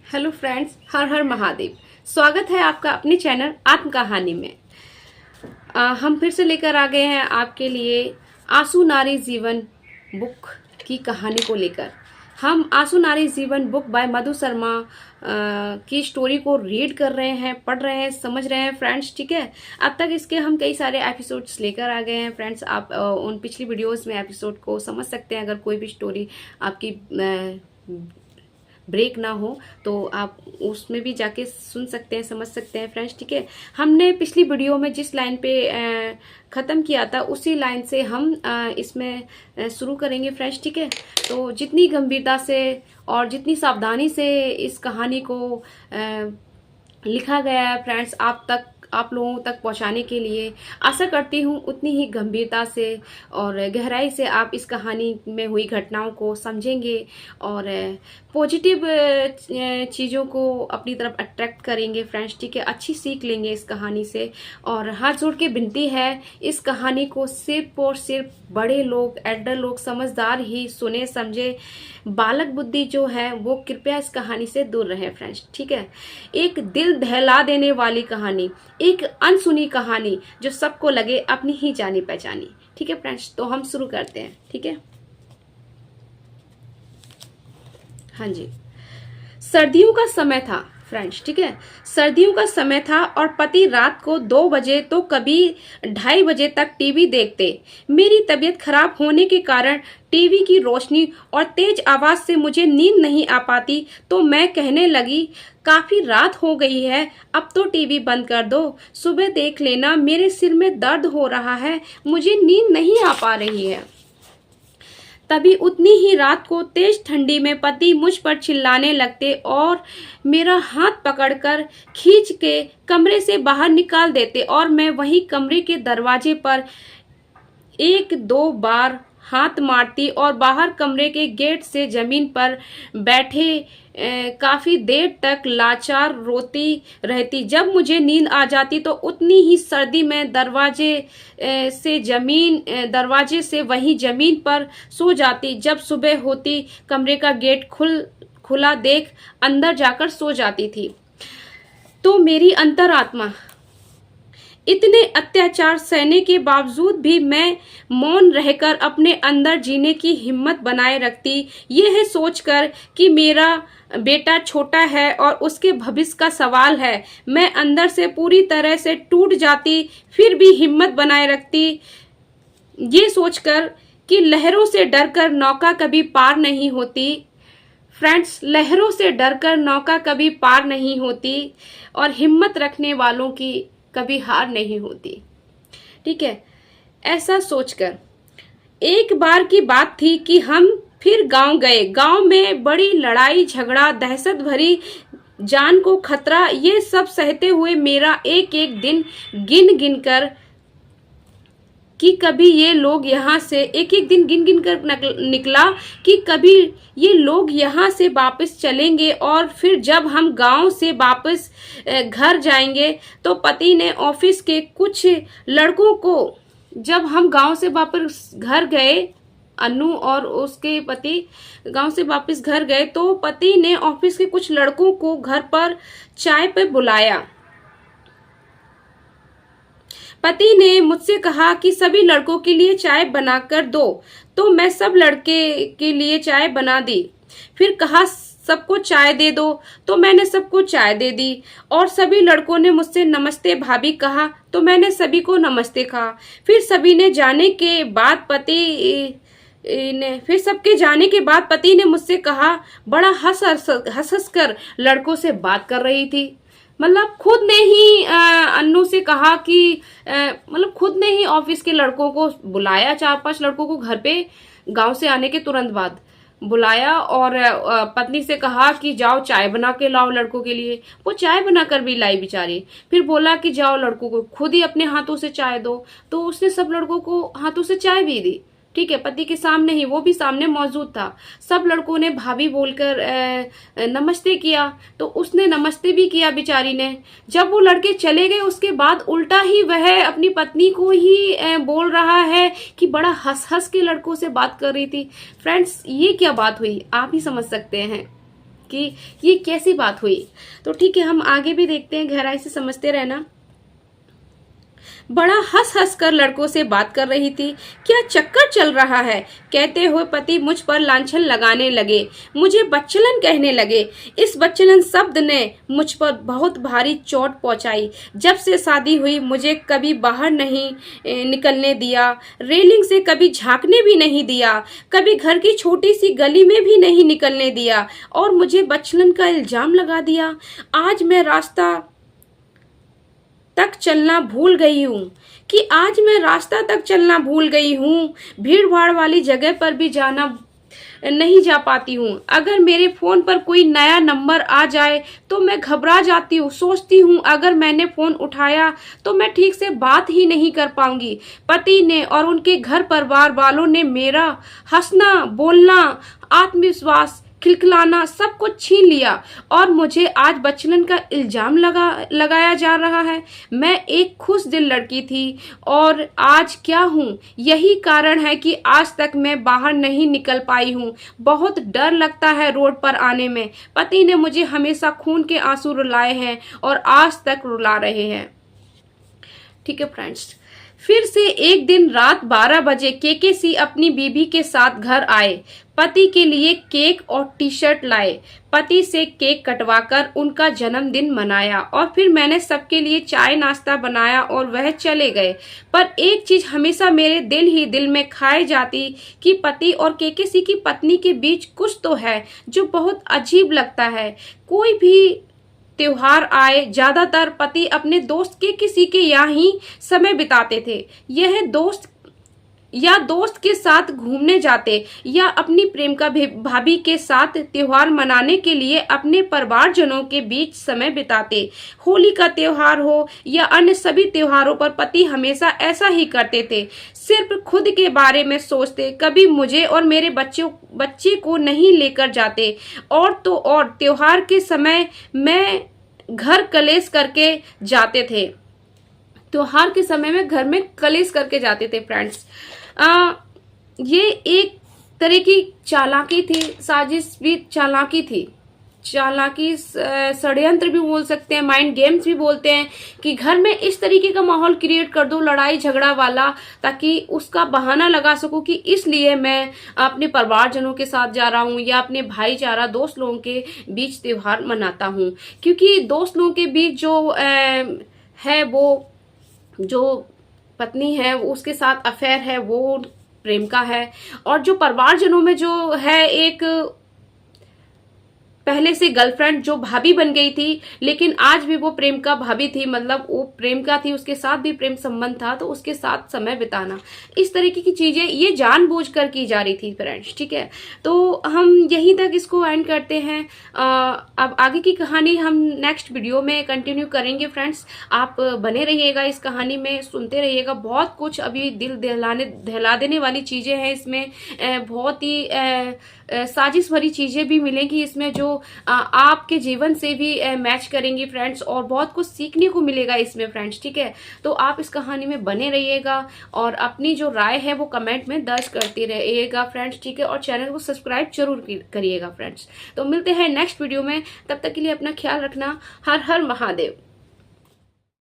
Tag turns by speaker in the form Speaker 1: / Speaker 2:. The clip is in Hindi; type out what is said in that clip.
Speaker 1: हेलो फ्रेंड्स, हर हर महादेव। स्वागत है आपका अपने चैनल आत्म कहानी में। हम फिर से लेकर आ गए हैं आपके लिए आंसू नारी जीवन बुक की कहानी को लेकर। हम आंसू नारी जीवन बुक बाय मधु शर्मा की स्टोरी को रीड कर रहे हैं, पढ़ रहे हैं, समझ रहे हैं फ्रेंड्स। ठीक है, अब तक इसके हम कई सारे एपिसोड्स लेकर आ गए हैं फ्रेंड्स। आप उन पिछली वीडियोस में एपिसोड को समझ सकते हैं। अगर कोई भी स्टोरी आपकी ब्रेक ना हो तो आप उसमें भी जाके सुन सकते हैं, समझ सकते हैं फ्रेंड्स। ठीक है, हमने पिछली वीडियो में जिस लाइन पे ख़त्म किया था उसी लाइन से हम इसमें शुरू करेंगे फ्रेंड्स। ठीक है, तो जितनी गंभीरता से और जितनी सावधानी से इस कहानी को लिखा गया है फ्रेंड्स, आप लोगों तक पहुंचाने के लिए आशा करती हूँ उतनी ही गंभीरता से और गहराई से आप इस कहानी में हुई घटनाओं को समझेंगे और पॉजिटिव चीज़ों को अपनी तरफ अट्रैक्ट करेंगे फ्रेंड्स। ठीक है, अच्छी सीख लेंगे इस कहानी से। और हाथ जोड़ के विनती है, इस कहानी को सिर्फ और सिर्फ बड़े लोग, एल्डर लोग, समझदार ही सुने समझे। बालक बुद्धि जो है वो कृपया इस कहानी से दूर रहे फ्रेंड्स। ठीक है, एक दिल दहला देने वाली कहानी, एक अनसुनी कहानी जो सबको लगे अपनी ही जानी पहचानी। ठीक है फ्रेंड्स, तो हम शुरू करते हैं। ठीक है, हाँ जी। सर्दियों का समय था फ्रेंड्स। ठीक है, सर्दियों का समय था और पति रात को 2 बजे तो कभी 2:30 बजे तक टीवी देखते। मेरी तबीयत खराब होने के कारण टीवी की रोशनी और तेज आवाज से मुझे नींद नहीं आ पाती, तो मैं कहने लगी, काफी रात हो गई है, अब तो टीवी बंद कर दो, सुबह देख लेना, मेरे सिर में दर्द हो रहा है, मुझे नींद नहीं आ पा रही है। तभी उतनी ही रात को तेज ठंडी में पति मुझ पर चिल्लाने लगते और मेरा हाथ पकड़कर खींच के कमरे से बाहर निकाल देते और मैं वही कमरे के दरवाजे पर 1-2 बार हाथ मारती और बाहर कमरे के गेट से जमीन पर बैठे काफी देर तक लाचार रोती रहती। जब मुझे नींद आ जाती तो उतनी ही सर्दी में दरवाजे से वहीं जमीन पर सो जाती। जब सुबह होती कमरे का गेट खुला देख अंदर जाकर सो जाती थी। तो मेरी अंतरात्मा इतने अत्याचार सहने के बावजूद भी मैं मौन रहकर अपने अंदर जीने की हिम्मत बनाए रखती। यह है सोचकर कि मेरा बेटा छोटा है और उसके भविष्य का सवाल है, मैं अंदर से पूरी तरह से टूट जाती, फिर भी हिम्मत बनाए रखती, ये सोचकर कि लहरों से डरकर नौका कभी पार नहीं होती। फ्रेंड्स, लहरों से डरकर नौका कभी पार नहीं होती और हिम्मत रखने वालों की कभी हार नहीं होती। ठीक है, ऐसा सोचकर एक बार की बात थी कि हम फिर गांव गए। गांव में बड़ी लड़ाई झगड़ा, दहशत भरी जान को खतरा, ये सब सहते हुए मेरा एक एक दिन गिन गिन कर कि कभी ये लोग यहाँ से एक एक दिन गिन गिन कर निकला कि कभी ये लोग यहाँ से वापस चलेंगे और फिर जब हम गांव से वापस घर जाएंगे तो पति ने ऑफिस के कुछ लड़कों को, जब हम गांव से वापस घर गए, अन्नू और उसके पति गांव से वापस घर गए तो पति ने ऑफिस के कुछ लड़कों को घर पर चाय पे बुलाया। पति ने मुझसे कहा कि सभी लड़कों के लिए चाय बनाकर दो, तो मैं सब लड़के के लिए चाय बना दी। फिर कहा सबको चाय दे दो, तो मैंने सबको चाय दे दी और सभी लड़कों ने मुझसे नमस्ते भाभी कहा, तो मैंने सभी को नमस्ते कहा। फिर सबके जाने के बाद पति ने मुझसे कहा, बड़ा हंस हंस कर लड़कों से बात कर रही थी। मतलब खुद ने ही अन्नू से कहा कि मतलब खुद ने ही ऑफिस के लड़कों को बुलाया, 4-5 लड़कों को घर पे गांव से आने के तुरंत बाद बुलाया और पत्नी से कहा कि जाओ चाय बना के लाओ लड़कों के लिए। वो चाय बनाकर भी लाई बेचारी। फिर बोला कि जाओ लड़कों को खुद ही अपने हाथों से चाय दो, तो उसने सब लड़कों को हाथों से चाय भी दी। ठीक है, पति के सामने ही, वो भी सामने मौजूद था। सब लड़कों ने भाभी बोलकर नमस्ते किया, तो उसने नमस्ते भी किया बेचारी ने। जब वो लड़के चले गए उसके बाद उल्टा ही वह अपनी पत्नी को ही बोल रहा है कि बड़ा हंस हंस के लड़कों से बात कर रही थी। फ्रेंड्स, ये क्या बात हुई, आप ही समझ सकते हैं। कि ये कैसी बात हुई। तो ठीक है, हम आगे भी देखते हैं, गहराई से समझते रहना। बड़ा हंस हंस कर लड़कों से बात कर रही थी। क्या चक्कर चल रहा है, कहते हुए पति मुझ पर लांछन लगाने लगे, मुझे बच्चलन कहने लगे। इस बच्चलन शब्द ने मुझ पर बहुत भारी चोट पहुंचाई। जब से शादी हुई मुझे कभी बाहर नहीं निकलने दिया, रेलिंग से कभी झांकने भी नहीं दिया, कभी घर की छोटी सी गली में भी नहीं निकलने दिया और मुझे बच्चलन का इल्जाम लगा दिया। आज मैं रास्ता तक चलना भूल गई हूँ आज मैं रास्ता तक चलना भूल गई हूँ, भीड़ भाड़ वाली जगह पर भी जाना नहीं जा पाती हूँ। अगर मेरे फोन पर कोई नया नंबर आ जाए तो मैं घबरा जाती हूँ, सोचती हूँ अगर मैंने फोन उठाया तो मैं ठीक से बात ही नहीं कर पाऊंगी। पति ने और उनके घर परिवार वालों ने मेरा हंसना, बोलना, आत्मविश्वास, खिलखिलाना सब कुछ छीन लिया और मुझे आज बच्चलन का इल्जाम लगाया जा रहा है। मैं एक खुश दिल लड़की थी और आज क्या हूँ, यही कारण है कि आज तक मैं बाहर नहीं निकल पाई हूँ। बहुत डर लगता है रोड पर आने में। पति ने मुझे हमेशा खून के आंसू रुलाए हैं और आज तक रुला रहे हैं। ठीक है फ्रेंड्स, फिर से एक दिन रात 12 बजे केकेसी अपनी बीबी के साथ घर आए। पति के लिए केक और टी शर्ट लाए। पति से केक कटवाकर उनका जन्मदिन मनाया और फिर मैंने सबके लिए चाय नाश्ता बनाया और वह चले गए। पर एक चीज हमेशा मेरे दिल ही दिल में खाए जाती कि पति और केकेसी की पत्नी के बीच कुछ तो है जो बहुत अजीब लगता है। कोई भी त्योहार आए, ज्यादातर पति अपने दोस्त के किसी के यहाँ ही समय बिताते थे। यह दोस्त के साथ घूमने जाते या अपनी प्रेमिका भाभी के साथ त्योहार मनाने के लिए अपने परिवारजनों के बीच समय बिताते। होली का त्योहार हो या अन्य सभी त्योहारों पर पति हमेशा ऐसा ही करते थे, सिर्फ खुद के बारे में सोचते। कभी मुझे और मेरे बच्चे को नहीं लेकर जाते। और तो और त्योहार के समय मैं घर कलेश करके जाते थे। त्योहार के समय में घर में कलेश करके जाते थे फ्रेंड्स। ये एक तरह की चालाकी थी, साजिश भी चालाकी थी, चालाकी षड्यंत्र भी बोल सकते हैं, माइंड गेम्स भी बोलते हैं कि घर में इस तरीके का माहौल क्रिएट कर दो लड़ाई झगड़ा वाला, ताकि उसका बहाना लगा सकूं कि इसलिए मैं अपने परिवारजनों के साथ जा रहा हूं या अपने भाईचारा दोस्त लोगों के बीच त्योहार मनाता हूं। क्योंकि दोस्त लोगों के बीच जो है वो जो पत्नी है उसके साथ अफेयर है, वो प्रेमिका है। और जो परिवारजनों में जो है एक पहले से गर्लफ्रेंड जो भाभी बन गई थी, लेकिन आज भी वो प्रेमिका भाभी थी, मतलब वो प्रेमिका थी, उसके साथ भी प्रेम संबंध था, तो उसके साथ समय बिताना, इस तरीके की चीजें ये जानबूझकर की जा रही थी फ्रेंड्स। ठीक है, तो हम यहीं तक इसको एंड करते हैं। अब आगे की कहानी हम नेक्स्ट वीडियो में कंटिन्यू करेंगे फ्रेंड्स। आप बने रहिएगा इस कहानी में, सुनते रहिएगा। बहुत कुछ अभी दिल दहला देने वाली चीजें हैं इसमें, बहुत ही साजिश भरी चीजें भी मिलेंगी इसमें जो आपके जीवन से भी मैच करेंगी फ्रेंड्स, और बहुत कुछ सीखने को मिलेगा इसमें फ्रेंड्स। ठीक है, तो आप इस कहानी में बने रहिएगा और अपनी जो राय है वो कमेंट में दर्ज करते रहिएगा फ्रेंड्स। ठीक है, और चैनल को सब्सक्राइब जरूर करिएगा फ्रेंड्स। तो मिलते हैं नेक्स्ट वीडियो में, तब तक के लिए अपना ख्याल रखना। हर हर महादेव।